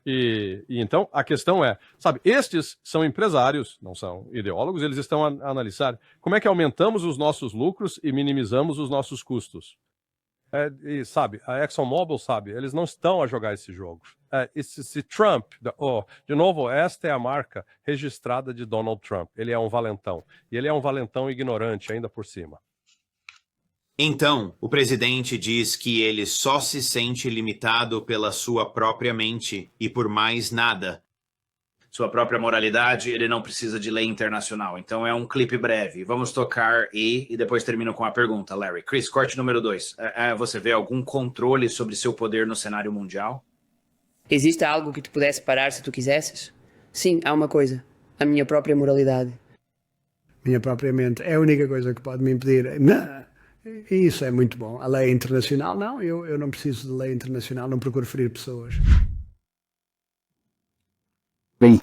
E então a questão é, sabe, estes são empresários, não são ideólogos, eles estão a analisar como é que aumentamos os nossos lucros e minimizamos os nossos custos. E sabe, a ExxonMobil sabe, eles não estão a jogar esse jogo. Esse Trump, de novo, esta é a marca registrada de Donald Trump. Ele é um valentão. E ele é um valentão ignorante ainda por cima. Então, o presidente diz que ele só se sente limitado pela sua própria mente e por mais nada. Sua própria moralidade, ele não precisa de lei internacional. Então é um clipe breve. Vamos tocar e depois termino com a pergunta, Larry. Chris, corte número 2. Você vê algum controle sobre seu poder no cenário mundial? Existe algo que te pudesse parar se tu quisesses? Sim, há uma coisa. A minha própria moralidade. Minha própria mente é a única coisa que pode me impedir. E isso é muito bom. A lei internacional, não. Eu não preciso de lei internacional, não procuro ferir pessoas. Bem.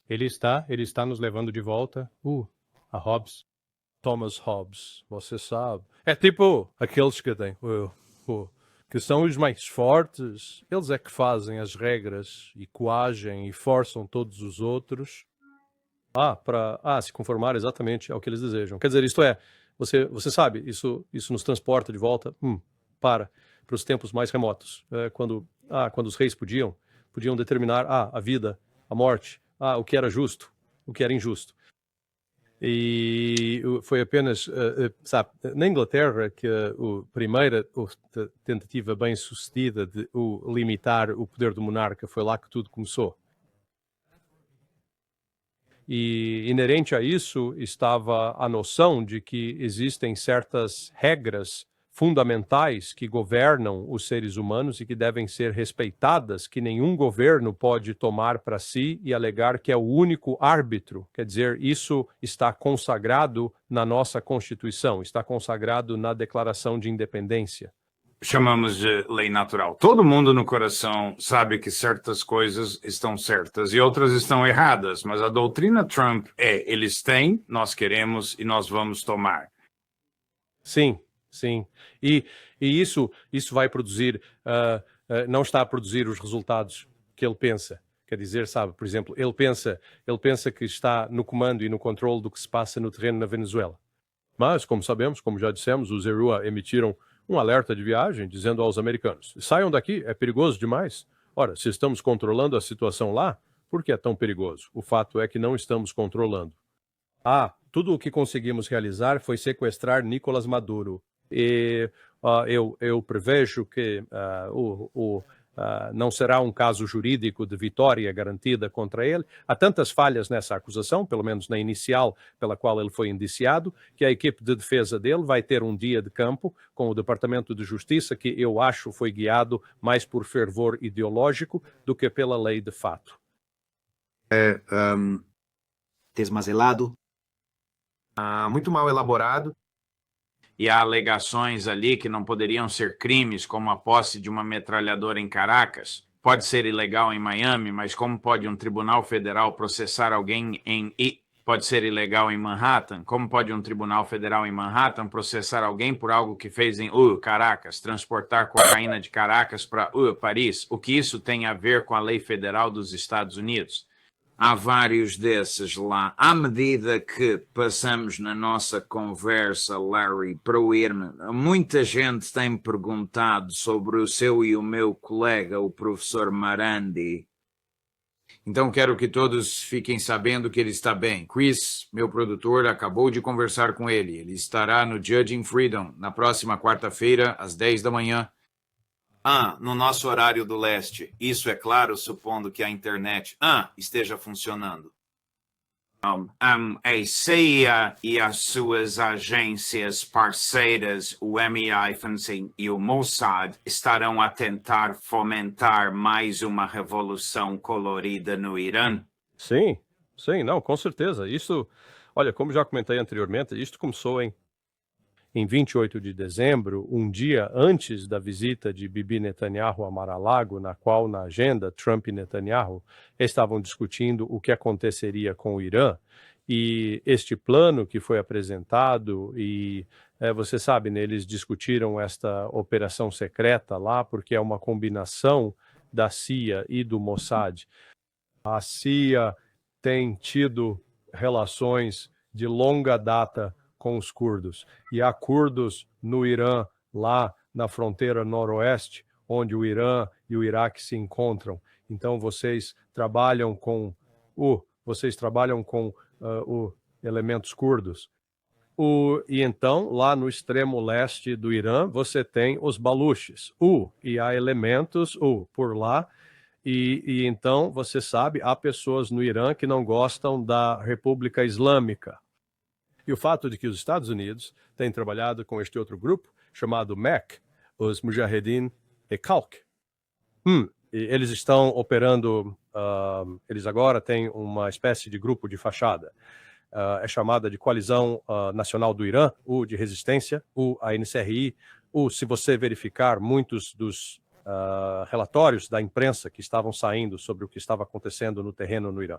Ele está nos levando de volta a Hobbes. Thomas Hobbes, você sabe. É tipo aqueles que têm, que são os mais fortes. Eles é que fazem as regras e coagem e forçam todos os outros para se conformar exatamente ao que eles desejam. Quer dizer, isto é, você sabe, isso nos transporta de volta para os tempos mais remotos, quando os reis podiam determinar a vida, a morte, o que era justo, o que era injusto. E foi apenas, sabe, na Inglaterra que a primeira tentativa bem sucedida de limitar o poder do monarca, foi lá que tudo começou. E inerente a isso estava a noção de que existem certas regras fundamentais que governam os seres humanos e que devem ser respeitadas, que nenhum governo pode tomar para si e alegar que é o único árbitro. Quer dizer, isso está consagrado na nossa Constituição, está consagrado na Declaração de Independência. Chamamos de lei natural. Todo mundo no coração sabe que certas coisas estão certas e outras estão erradas, mas a doutrina Trump é: eles têm, nós queremos e nós vamos tomar. Sim. E isso vai produzir, não está a produzir os resultados que ele pensa. Quer dizer, sabe, por exemplo, ele pensa que está no comando e no controle do que se passa no terreno na Venezuela. Mas, como sabemos, como já dissemos, os ERUA emitiram um alerta de viagem dizendo aos americanos: saiam daqui, é perigoso demais. Ora, se estamos controlando a situação lá, por que é tão perigoso? O fato é que não estamos controlando. Tudo o que conseguimos realizar foi sequestrar Nicolás Maduro. E eu prevejo que não será um caso jurídico de vitória garantida contra ele. Há tantas falhas nessa acusação, pelo menos na inicial pela qual ele foi indiciado, que a equipe de defesa dele vai ter um dia de campo com o Departamento de Justiça, que eu acho foi guiado mais por fervor ideológico do que pela lei de fato. Desmazelado. Muito mal elaborado. E há alegações ali que não poderiam ser crimes, como a posse de uma metralhadora em Caracas. Pode ser ilegal em Miami, mas como pode um tribunal federal processar alguém pode ser ilegal em Manhattan? Como pode um tribunal federal em Manhattan processar alguém por algo que fez em Caracas, transportar cocaína de Caracas para Paris? O que isso tem a ver com a lei federal dos Estados Unidos? Há vários desses lá. À medida que passamos na nossa conversa, Larry, para o IRM, muita gente tem perguntado sobre o seu e o meu colega, o professor Marandi. Então quero que todos fiquem sabendo que ele está bem. Chris, meu produtor, acabou de conversar com ele. Ele estará no Judging Freedom na próxima quarta-feira, às 10 da manhã. No nosso horário do leste. Isso é claro, supondo que a internet esteja funcionando. A CIA e as suas agências parceiras, o MI5 e o Mossad, estarão a tentar fomentar mais uma revolução colorida no Irã? Sim, não, com certeza. Isso, olha, como já comentei anteriormente, isto começou em 28 de dezembro, um dia antes da visita de Bibi Netanyahu a Mar-a-Lago, na qual, na agenda, Trump e Netanyahu estavam discutindo o que aconteceria com o Irã. E este plano que foi apresentado, e você sabe, né, eles discutiram esta operação secreta lá, porque é uma combinação da CIA e do Mossad. A CIA tem tido relações de longa data com os curdos. E há curdos no Irã, lá na fronteira noroeste, onde o Irã e o Iraque se encontram. Então vocês trabalham com elementos curdos. E então, lá no extremo leste do Irã, você tem os baluches. E há elementos por lá. E então, você sabe, há pessoas no Irã que não gostam da República Islâmica. E o fato de que os Estados Unidos têm trabalhado com este outro grupo, chamado MEK, os Mujahedin e Khalq. Eles estão operando, eles agora têm uma espécie de grupo de fachada. É chamada de Coalizão Nacional do Irã, de Resistência, a NCRI. Se você verificar muitos dos relatórios da imprensa que estavam saindo sobre o que estava acontecendo no terreno no Irã.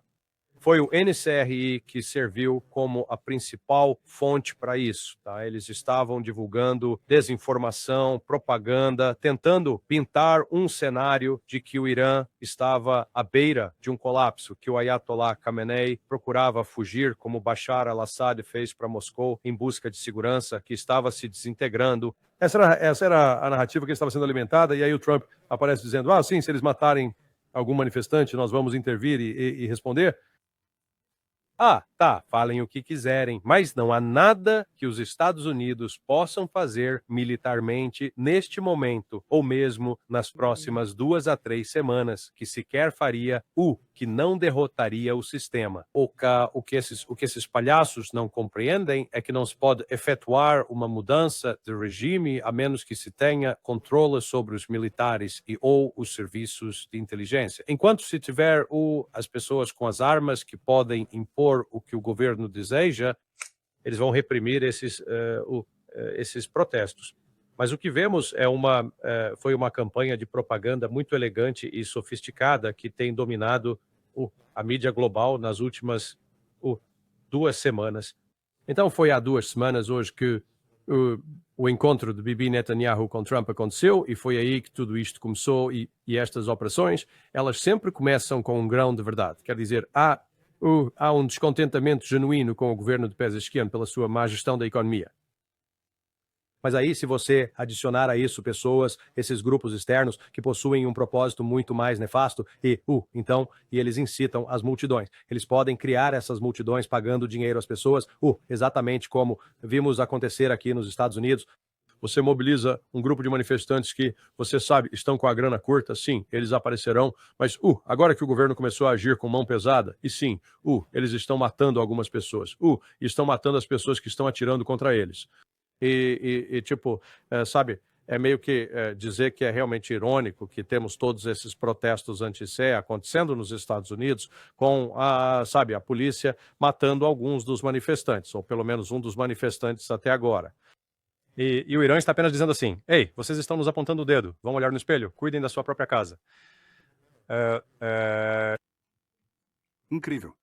Foi o NCRI que serviu como a principal fonte para isso. Tá? Eles estavam divulgando desinformação, propaganda, tentando pintar um cenário de que o Irã estava à beira de um colapso, que o Ayatollah Khamenei procurava fugir, como Bashar al-Assad fez para Moscou, em busca de segurança, que estava se desintegrando. Essa era a narrativa que estava sendo alimentada, e aí o Trump aparece dizendo, sim, se eles matarem algum manifestante, nós vamos intervir e responder. Tá, falem o que quiserem, mas não há nada que os Estados Unidos possam fazer militarmente neste momento, ou mesmo nas próximas 2 a 3 semanas, que sequer faria que não derrotaria o sistema. O que esses palhaços não compreendem é que não se pode efetuar uma mudança de regime a menos que se tenha controle sobre os militares ou os serviços de inteligência. Enquanto se tiver as pessoas com as armas que podem impor o que o governo deseja, eles vão reprimir esses protestos. Mas o que vemos foi uma campanha de propaganda muito elegante e sofisticada que tem dominado a mídia global nas últimas 2 semanas. Então foi há 2 semanas hoje que o encontro de Bibi Netanyahu com Trump aconteceu, e foi aí que tudo isto começou, e estas operações, elas sempre começam com um grão de verdade. Quer dizer, há um descontentamento genuíno com o governo de Pezeshkian pela sua má gestão da economia. Mas aí, se você adicionar a isso pessoas, esses grupos externos que possuem um propósito muito mais nefasto, e eles incitam as multidões. Eles podem criar essas multidões pagando dinheiro às pessoas, exatamente como vimos acontecer aqui nos Estados Unidos. Você mobiliza um grupo de manifestantes que, você sabe, estão com a grana curta, sim, eles aparecerão, mas agora que o governo começou a agir com mão pesada, e sim, eles estão matando algumas pessoas, e estão matando as pessoas que estão atirando contra eles. Sabe, é meio que dizer que é realmente irônico que temos todos esses protestos anti-Sé acontecendo nos Estados Unidos com a polícia matando alguns dos manifestantes, ou pelo menos um dos manifestantes até agora. E o Irã está apenas dizendo assim, ei, vocês estão nos apontando o dedo, vão olhar no espelho, cuidem da sua própria casa. Incrível.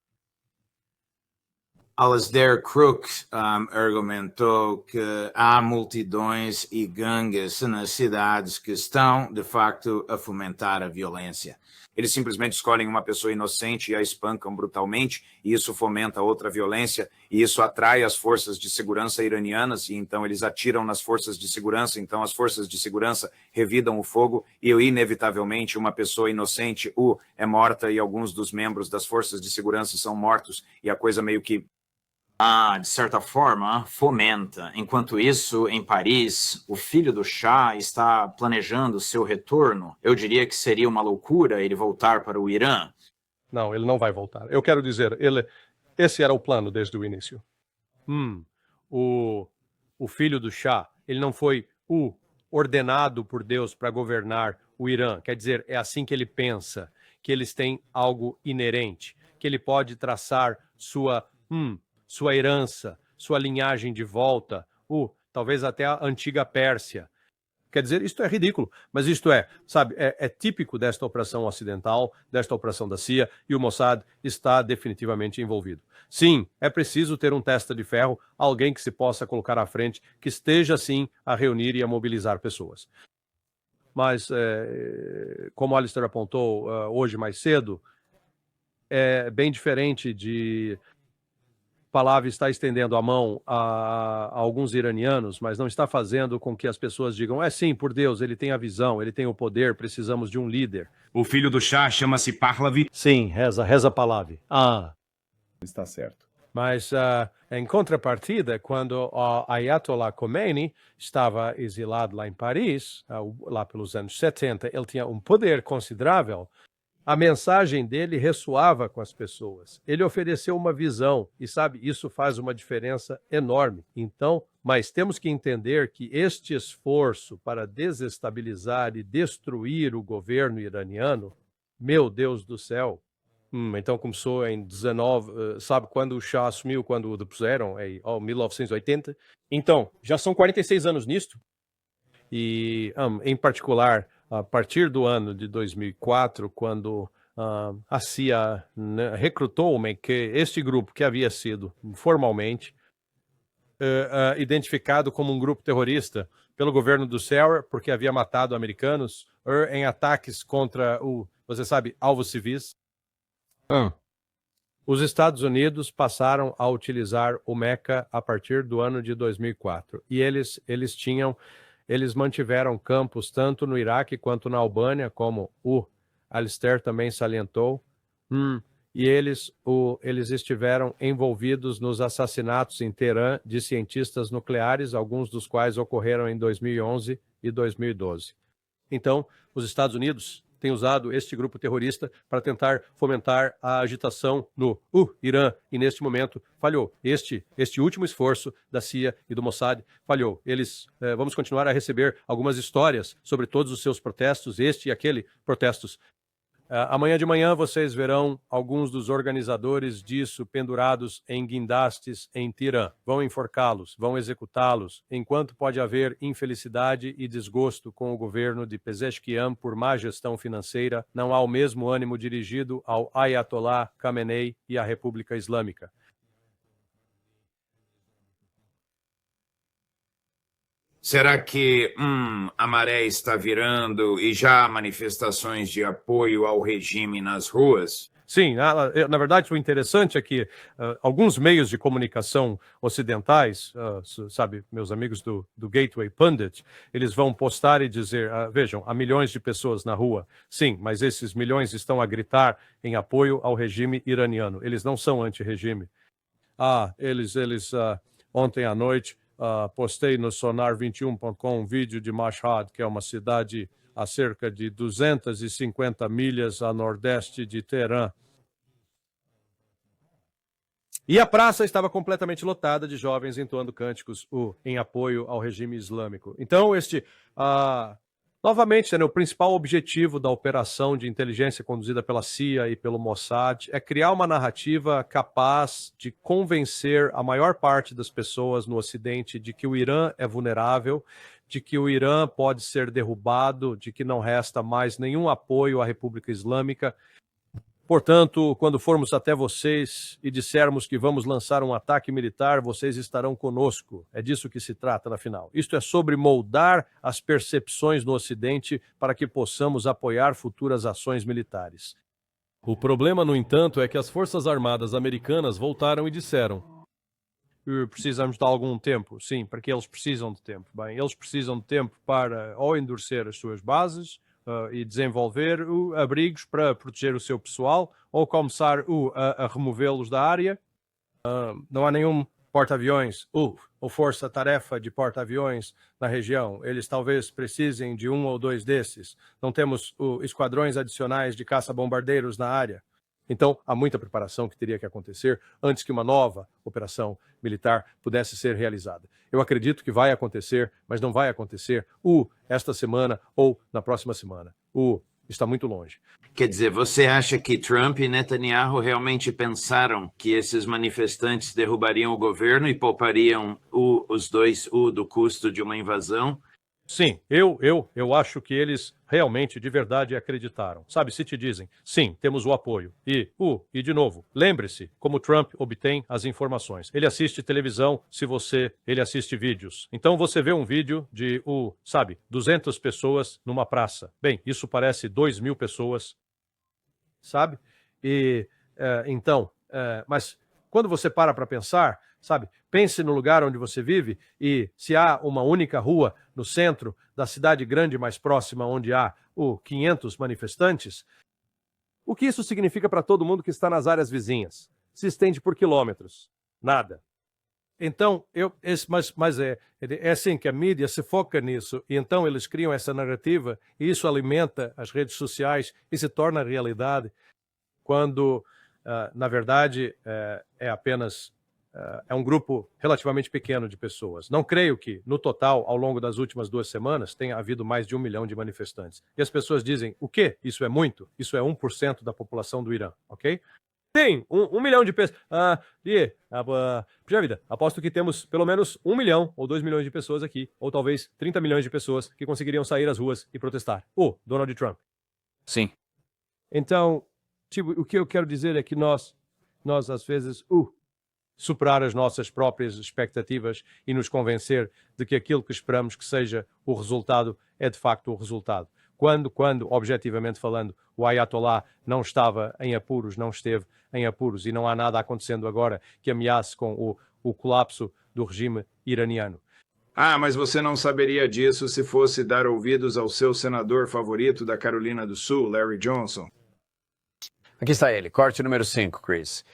Alasdair Crooks argumentou que há multidões e gangues nas cidades que estão, de facto, a fomentar a violência. Eles simplesmente escolhem uma pessoa inocente e a espancam brutalmente, e isso fomenta outra violência, e isso atrai as forças de segurança iranianas, e então eles atiram nas forças de segurança, então as forças de segurança revidam o fogo, e inevitavelmente uma pessoa inocente é morta, e alguns dos membros das forças de segurança são mortos, e a coisa meio que de certa forma, fomenta. Enquanto isso, em Paris, o filho do Shah está planejando seu retorno. Eu diria que seria uma loucura ele voltar para o Irã. Não, ele não vai voltar. Eu quero dizer, esse era o plano desde o início. O filho do Shah, ele não foi ordenado por Deus para governar o Irã. Quer dizer, é assim que ele pensa, que eles têm algo inerente, que ele pode traçar sua herança, sua linhagem de volta, talvez até a antiga Pérsia. Quer dizer, isto é ridículo, mas isto é, sabe, é típico desta operação ocidental, desta operação da CIA, e o Mossad está definitivamente envolvido. Sim, é preciso ter um testa de ferro, alguém que se possa colocar à frente, que esteja, sim, a reunir e a mobilizar pessoas. Mas, como o Alistair apontou hoje mais cedo, é bem diferente de Pahlavi está estendendo a mão a alguns iranianos, mas não está fazendo com que as pessoas digam, sim, por Deus, ele tem a visão, ele tem o poder, precisamos de um líder. O filho do Shah chama-se Pahlavi. Sim, reza Pahlavi. Está certo. Mas, em contrapartida, quando o Ayatollah Khomeini estava exilado lá em Paris, lá pelos anos 70, ele tinha um poder considerável. A mensagem dele ressoava com as pessoas. Ele ofereceu uma visão e, sabe, isso faz uma diferença enorme. Então, mas temos que entender que este esforço para desestabilizar e destruir o governo iraniano, meu Deus do céu, então começou em 19, sabe quando o Shah assumiu, quando o depuseram, em 1980. Então, já são 46 anos nisto. E, em particular, a partir do ano de 2004, quando a CIA recrutou este grupo que havia sido formalmente identificado como um grupo terrorista pelo governo do Sarah, porque havia matado americanos em ataques contra você sabe, alvos civis. Os Estados Unidos passaram a utilizar o Meca a partir do ano de 2004. E eles mantiveram campos tanto no Iraque quanto na Albânia, como o Alistair também salientou, e eles estiveram envolvidos nos assassinatos em Teherã de cientistas nucleares, alguns dos quais ocorreram em 2011 e 2012. Então, os Estados Unidos têm usado este grupo terrorista para tentar fomentar a agitação no Irã, e neste momento falhou. Este último esforço da CIA e do Mossad falhou. Vamos continuar a receber algumas histórias sobre todos os seus protestos, este e aquele protestos. Amanhã de manhã vocês verão alguns dos organizadores disso pendurados em guindastes em Teherã. Vão enforcá-los, vão executá-los, enquanto pode haver infelicidade e desgosto com o governo de Pezeshkian por má gestão financeira, não há o mesmo ânimo dirigido ao Ayatollah Khamenei e à República Islâmica. Será que a maré está virando e já há manifestações de apoio ao regime nas ruas? Sim, na verdade o interessante é que alguns meios de comunicação ocidentais, sabe, meus amigos do Gateway Pundit, eles vão postar e dizer, vejam, há milhões de pessoas na rua. Sim, mas esses milhões estão a gritar em apoio ao regime iraniano. Eles não são anti-regime. Ontem à noite, postei no Sonar21.com um vídeo de Mashhad, que é uma cidade a cerca de 250 milhas a nordeste de Teherã. E a praça estava completamente lotada de jovens entoando cânticos em apoio ao regime islâmico. Então, novamente, o principal objetivo da operação de inteligência conduzida pela CIA e pelo Mossad é criar uma narrativa capaz de convencer a maior parte das pessoas no Ocidente de que o Irã é vulnerável, de que o Irã pode ser derrubado, de que não resta mais nenhum apoio à República Islâmica. Portanto, quando formos até vocês e dissermos que vamos lançar um ataque militar, vocês estarão conosco. É disso que se trata, na final. Isto é sobre moldar as percepções no Ocidente para que possamos apoiar futuras ações militares. O problema, no entanto, é que as Forças Armadas americanas voltaram e disseram: precisamos de algum tempo. Sim, porque eles precisam de tempo. Bem, eles precisam de tempo para ou endurecer as suas bases e desenvolver abrigos para proteger o seu pessoal, ou começar a removê-los da área. Não há nenhum porta-aviões ou força-tarefa de porta-aviões na região. Eles talvez precisem de um ou dois desses. Não temos esquadrões adicionais de caça-bombardeiros na área. Então, há muita preparação que teria que acontecer antes que uma nova operação militar pudesse ser realizada. Eu acredito que vai acontecer, mas não vai acontecer esta semana ou na próxima semana. Está muito longe. Quer dizer, você acha que Trump e Netanyahu realmente pensaram que esses manifestantes derrubariam o governo e poupariam os dois do custo de uma invasão? Sim, eu acho que eles realmente, de verdade, acreditaram. Sabe, se te dizem, sim, temos o apoio. E de novo, lembre-se como Trump obtém as informações. Ele assiste televisão ele assiste vídeos. Então você vê um vídeo de, 200 pessoas numa praça. Bem, isso parece 2.000 pessoas, sabe? Mas quando você para pensar, sabe, pense no lugar onde você vive e se há uma única rua no centro da cidade grande mais próxima onde há 500 manifestantes, o que isso significa para todo mundo que está nas áreas vizinhas? Se estende por quilômetros. Nada. Então, é assim que a mídia se foca nisso, e então eles criam essa narrativa, e isso alimenta as redes sociais e se torna realidade, quando, na verdade, é apenas um grupo relativamente pequeno de pessoas. Não creio que, no total, ao longo das últimas 2 semanas, tenha havido mais de 1 milhão de manifestantes. E as pessoas dizem, o quê? Isso é muito? Isso é 1% da população do Irã, ok? Tem 1 milhão de pessoas. Puxa vida, aposto que temos pelo menos 1 milhão ou 2 milhões de pessoas aqui, ou talvez 30 milhões de pessoas que conseguiriam sair às ruas e protestar. Donald Trump. Sim. Então, o que eu quero dizer é que nós às vezes, superar as nossas próprias expectativas e nos convencer de que aquilo que esperamos que seja o resultado é de facto o resultado. Quando, objetivamente falando, o Ayatollah não estava em apuros, não esteve em apuros, e não há nada acontecendo agora que ameace com o colapso do regime iraniano. Mas você não saberia disso se fosse dar ouvidos ao seu senador favorito da Carolina do Sul, Larry Johnson. Aqui está ele, corte número 5, Chris.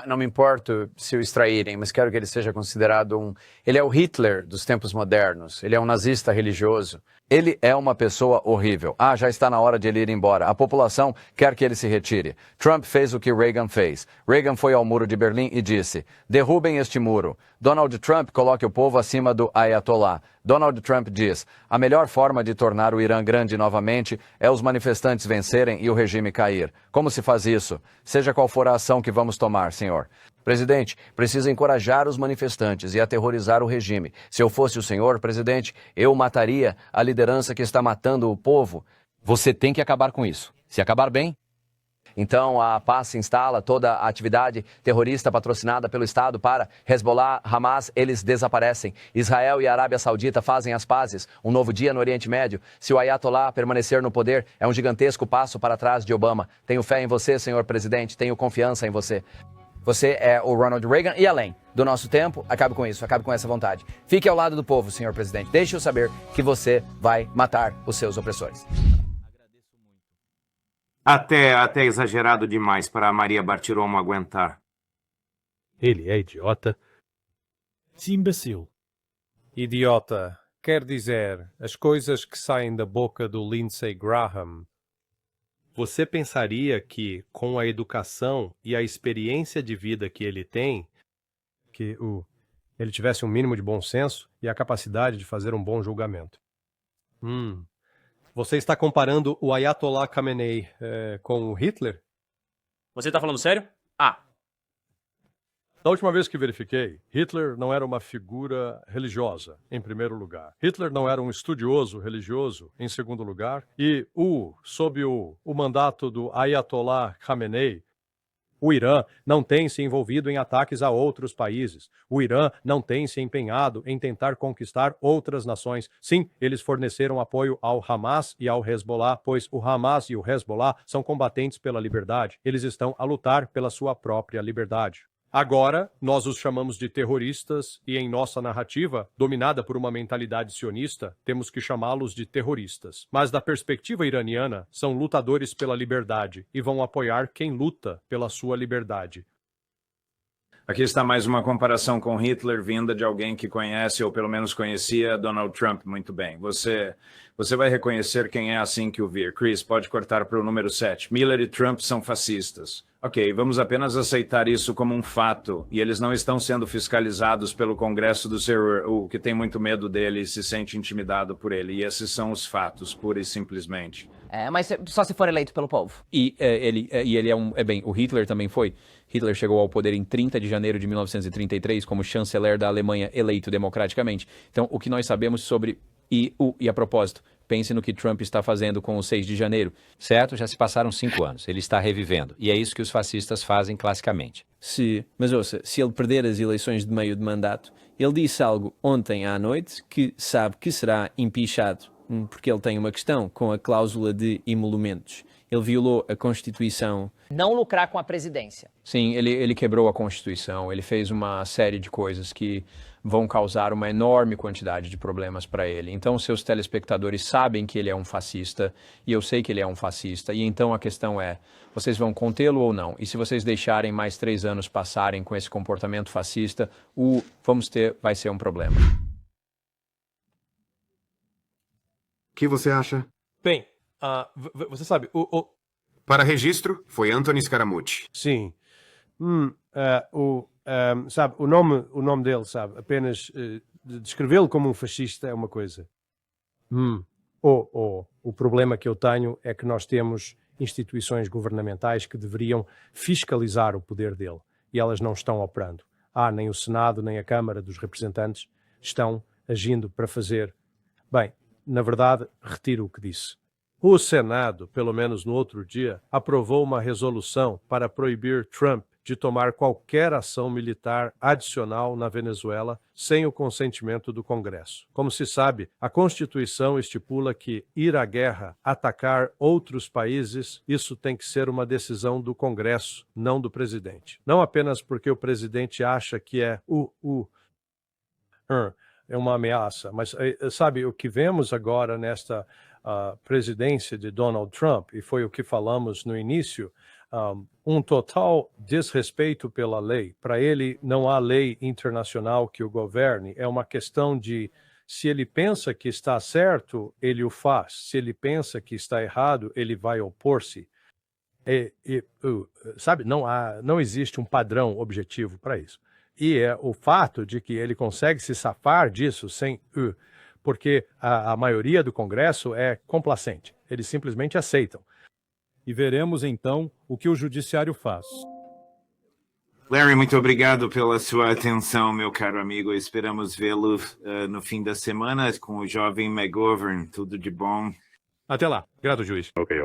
Não me importo se o extraírem, mas quero que ele seja considerado Ele é o Hitler dos tempos modernos. Ele é um nazista religioso. Ele é uma pessoa horrível. Já está na hora de ele ir embora. A população quer que ele se retire. Trump fez o que Reagan fez. Reagan foi ao muro de Berlim e disse, derrubem este muro. Donald Trump coloque o povo acima do Ayatollah. Donald Trump diz, a melhor forma de tornar o Irã grande novamente é os manifestantes vencerem e o regime cair. Como se faz isso? Seja qual for a ação que vamos tomar, senhor. Presidente, precisa encorajar os manifestantes e aterrorizar o regime. Se eu fosse o senhor, presidente, eu mataria a liderança que está matando o povo. Você tem que acabar com isso. Se acabar bem, então a paz se instala, toda a atividade terrorista patrocinada pelo Estado para Hezbollah, Hamas, eles desaparecem. Israel e a Arábia Saudita fazem as pazes, um novo dia no Oriente Médio. Se o Ayatollah permanecer no poder, é um gigantesco passo para trás de Obama. Tenho fé em você, senhor presidente, tenho confiança em você. Você é o Ronald Reagan e além do nosso tempo, acabe com isso, acabe com essa vontade. Fique ao lado do povo, senhor presidente. Deixe-o saber que você vai matar os seus opressores. Até exagerado demais para a Maria Bartiromo aguentar. Ele é idiota. Que imbecil. Idiota quer dizer as coisas que saem da boca do Lindsey Graham. Você pensaria que, com a educação e a experiência de vida que ele tem, que ele tivesse um mínimo de bom senso e a capacidade de fazer um bom julgamento. Você está comparando o Ayatollah Khamenei com o Hitler? Você tá falando sério? Da última vez que verifiquei, Hitler não era uma figura religiosa, em primeiro lugar. Hitler não era um estudioso religioso, em segundo lugar. E sob o mandato do Ayatollah Khamenei, o Irã não tem se envolvido em ataques a outros países. O Irã não tem se empenhado em tentar conquistar outras nações. Sim, eles forneceram apoio ao Hamas e ao Hezbollah, pois o Hamas e o Hezbollah são combatentes pela liberdade. Eles estão a lutar pela sua própria liberdade. Agora, nós os chamamos de terroristas e em nossa narrativa, dominada por uma mentalidade sionista, temos que chamá-los de terroristas. Mas da perspectiva iraniana, são lutadores pela liberdade e vão apoiar quem luta pela sua liberdade. Aqui está mais uma comparação com Hitler vinda de alguém que conhece ou pelo menos conhecia Donald Trump muito bem. Você vai reconhecer quem é assim que o vir. Chris, pode cortar para o número 7. Miller e Trump são fascistas. Ok, vamos apenas aceitar isso como um fato, e eles não estão sendo fiscalizados pelo Congresso do CRU, que tem muito medo dele e se sente intimidado por ele, e esses são os fatos, pura e simplesmente. Mas só se for eleito pelo povo. ele é bem, o Hitler também foi. Hitler chegou ao poder em 30 de janeiro de 1933 como chanceler da Alemanha eleito democraticamente. Então, o que nós sabemos sobre E a propósito, pense no que Trump está fazendo com o 6 de janeiro. Certo? Já se passaram 5 anos. Ele está revivendo. E é isso que os fascistas fazem classicamente. Mas ouça, se ele perder as eleições de meio de mandato, ele disse algo ontem à noite que sabe que será empichado, porque ele tem uma questão com a cláusula de emolumentos. Ele violou a Constituição. Não lucrar com a presidência. Sim, ele quebrou a Constituição, ele fez uma série de coisas que vão causar uma enorme quantidade de problemas para ele. Então, seus telespectadores sabem que ele é um fascista, e eu sei que ele é um fascista, e então a questão é, vocês vão contê-lo ou não? E se vocês deixarem mais 3 anos passarem com esse comportamento fascista, vai ser um problema. O que você acha? Bem, você sabe, Para registro, foi Anthony Scaramucci. Sim. Sabe, o nome dele, sabe, apenas descrevê-lo como um fascista é uma coisa. O problema que eu tenho é que nós temos instituições governamentais que deveriam fiscalizar o poder dele, e elas não estão operando. Nem o Senado, nem a Câmara dos Representantes estão agindo para fazer. Bem, na verdade, retiro o que disse. O Senado, pelo menos no outro dia, aprovou uma resolução para proibir Trump de tomar qualquer ação militar adicional na Venezuela sem o consentimento do Congresso. Como se sabe, a Constituição estipula que ir à guerra, atacar outros países, isso tem que ser uma decisão do Congresso, não do presidente. Não apenas porque o presidente acha que é uma ameaça, mas sabe, o que vemos agora nesta presidência de Donald Trump, e foi o que falamos no início, um total desrespeito pela lei. Para ele, não há lei internacional que o governe. É uma questão de, se ele pensa que está certo, ele o faz. Se ele pensa que está errado, ele vai opor-se. Sabe, não existe um padrão objetivo para isso. E é o fato de que ele consegue se safar disso sem porque a maioria do Congresso é complacente. Eles simplesmente aceitam. E veremos então o que o judiciário faz. Larry, muito obrigado pela sua atenção, meu caro amigo. Esperamos vê-lo no fim da semana com o jovem McGovern. Tudo de bom. Até lá. Grato, juiz. Ok,